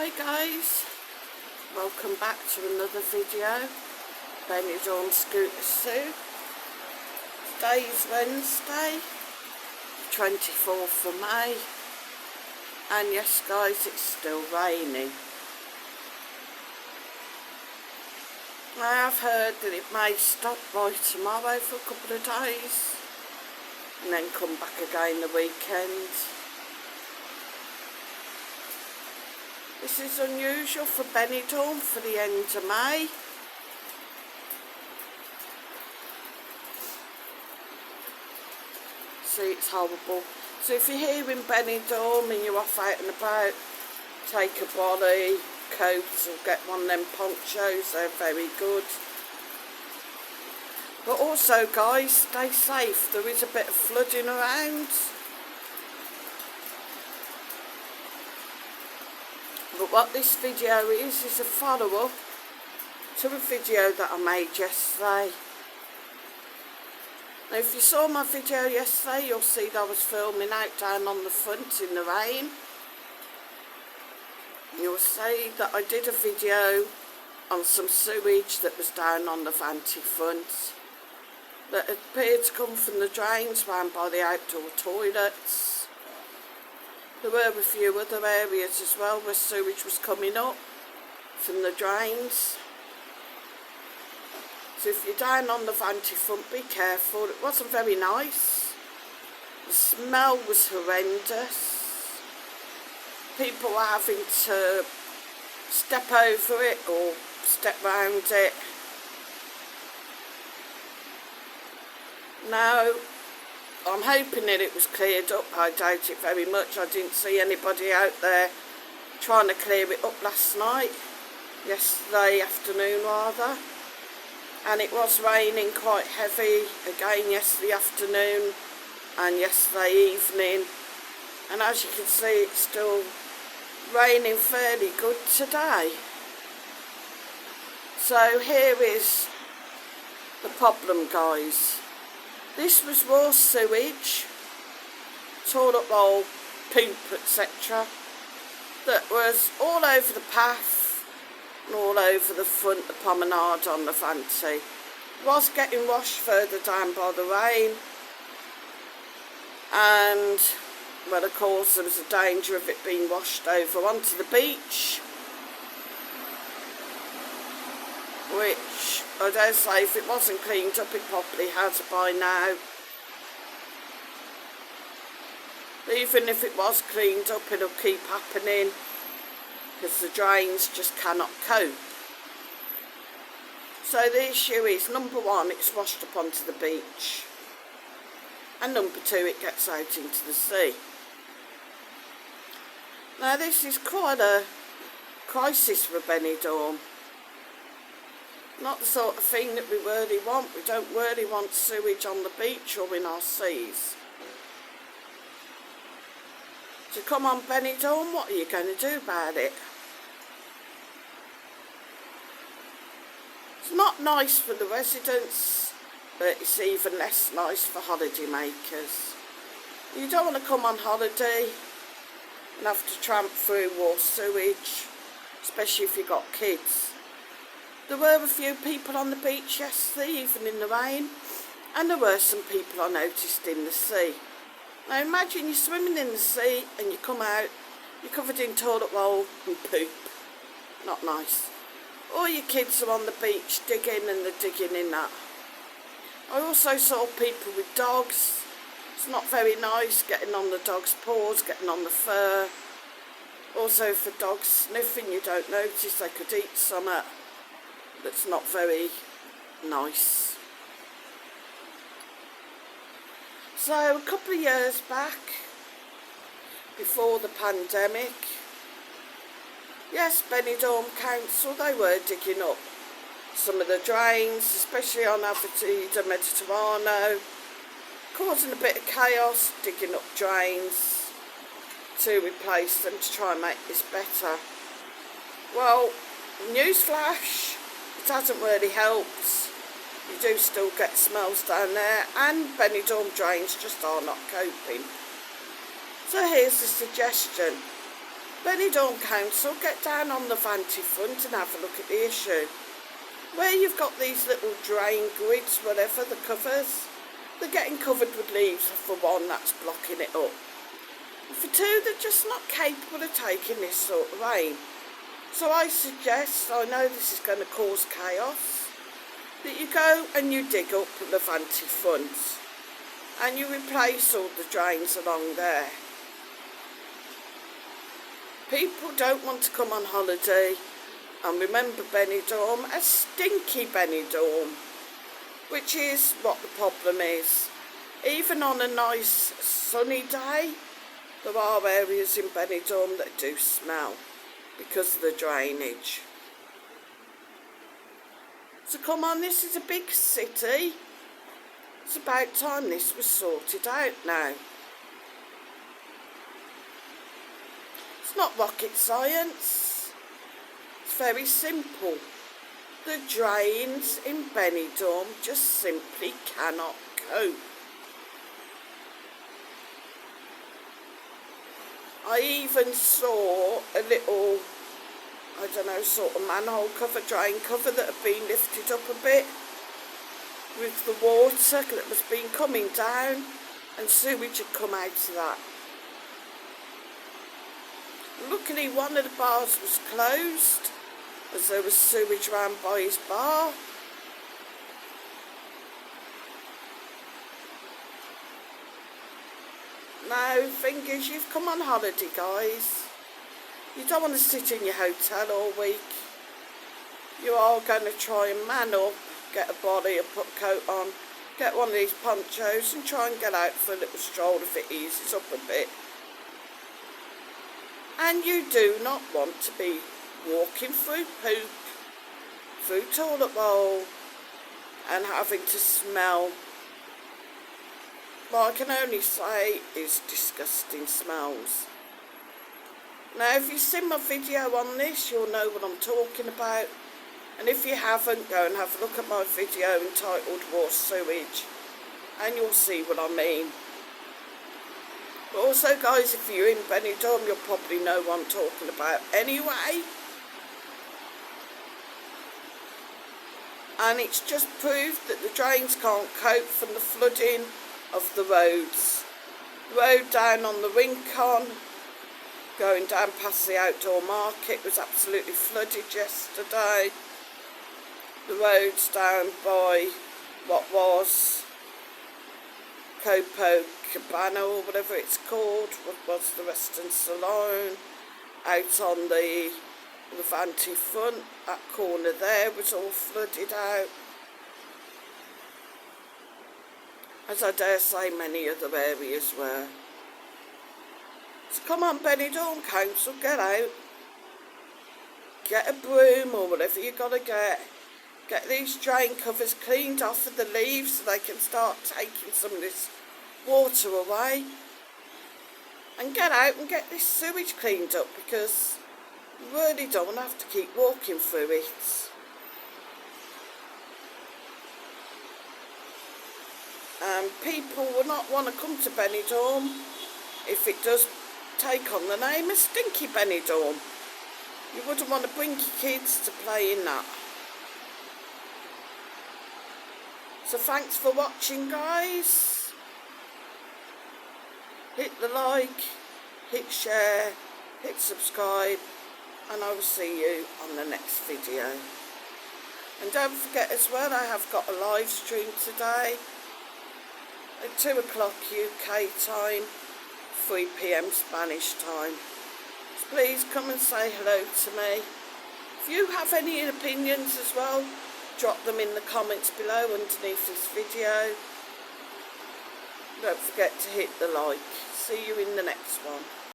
Hi guys, welcome back to another video. Benidorm Scooter Sue. Today's Wednesday, 24th of May, and yes guys, it's still raining. I have heard that it may stop by tomorrow for a couple of days and then come back again the weekend. This is unusual for Benidorm for the end of May. See, it's horrible. So if you're here in Benidorm and you're off out and about, take a body, coat, or get one of them ponchos, they're very good. But also guys, stay safe, there is a bit of flooding around. But what this video is a follow-up to a video that I made yesterday. Now if you saw my video yesterday, you'll see that I was filming out down on the front in the rain. You'll see that I did a video on some sewage that was down on the Levante front that appeared to come from the drains round by the outdoor toilets. There were a few other areas as well where sewage was coming up from the drains. So if you're down on the Levante front, be careful. It wasn't very nice. The smell was horrendous. People were having to step over it or step round it. Now, I'm hoping that it was cleared up. I doubt it very much. I didn't see anybody out there trying to clear it up last night. Yesterday afternoon rather. And it was raining quite heavy again yesterday afternoon and yesterday evening. And as you can see, it's still raining fairly good today. So here is the problem guys. This was raw sewage, toilet roll, poop, etc. that was all over the path and all over the front, the promenade on the Levante. It was getting washed further down by the rain, and well, of course there was a danger of it being washed over onto the beach, which I dare say if it wasn't cleaned up it probably has by now. Even if it was cleaned up, it'll keep happening because the drains just cannot cope. So the issue is, number one, it's washed up onto the beach, and number two, it gets out into the sea. Now this is quite a crisis for Benidorm. Not the sort of thing that we really want. We don't really want sewage on the beach or in our seas. So come on Benidorm, what are you going to do about it? It's not nice for the residents, but it's even less nice for holiday makers. You don't want to come on holiday and have to tramp through raw sewage, especially if you've got kids. There were a few people on the beach yesterday, even in the rain, and there were some people I noticed in the sea. Now imagine you're swimming in the sea and you come out, you're covered in toilet roll and poop. Not nice. All your kids are on the beach digging and they're digging in that. I also saw people with dogs. It's not very nice getting on the dog's paws, getting on the fur. Also for dogs sniffing, you don't notice they could eat something that's not very nice. So a couple of years back, before the pandemic, yes, Benidorm Council, they were digging up some of the drains, especially on Avenida Mediterraneo, causing a bit of chaos, digging up drains to replace them to try and make this better. Well, newsflash, it hasn't really helped. You do still get smells down there, and Benidorm drains just are not coping. So here's the suggestion. Benidorm Council, get down on the Levante front and have a look at the issue. Where you've got these little drain grids, whatever, the covers, they're getting covered with leaves for one, that's blocking it up. And for two, they're just not capable of taking this sort of rain. So I suggest, I know this is going to cause chaos, that you go and you dig up the Levante front and you replace all the drains along there. People don't want to come on holiday and remember Benidorm as Stinky Benidorm, which is what the problem is. Even on a nice sunny day, there are areas in Benidorm that do smell because of the drainage. So come on, this is a big city. It's about time this was sorted out now. It's not rocket science. It's very simple. The drains in Benidorm just simply cannot cope. I even saw a little, I don't know, sort of manhole cover, drain cover that had been lifted up a bit with the water that was been coming down, and sewage had come out of that. Luckily one of the bars was closed as there was sewage round by his bar. Now, thing is, you've come on holiday, guys. You don't want to sit in your hotel all week. You are going to try and man up, get a body and put a coat on, get one of these ponchos and try and get out for a little stroll if it eases up a bit. And you do not want to be walking through poop, through toilet bowl, and having to smell what I can only say is disgusting smells. Now, if you've seen my video on this, you'll know what I'm talking about. And if you haven't, go and have a look at my video entitled War Sewage, and you'll see what I mean. But also, guys, if you're in Benidorm, you'll probably know what I'm talking about anyway. And it's just proved that the drains can't cope from the flooding of the roads. The road down on the Rincon, going down past the outdoor market, was absolutely flooded yesterday. The roads down by what was Cabana or whatever it's called, what was the Western Salon, out on the Levante front, that corner there was all flooded out. As I dare say many other areas were. So come on, Benidorm Council, get out. Get a broom or whatever you got to get. Get these drain covers cleaned off of the leaves so they can start taking some of this water away. And get out and get this sewage cleaned up, because you really don't want to have to keep walking through it. People will not want to come to Benidorm if it does take on the name of Stinky Benidorm. You wouldn't want to bring your kids to play in that. So thanks for watching, guys. Hit the like, hit share, hit subscribe, and I will see you on the next video. And don't forget as well, I have got a live stream today at 2 o'clock UK time, 3 PM Spanish time. So please come and say hello to me. If you have any opinions as well, drop them in the comments below underneath this video. Don't forget to hit the like. See you in the next one.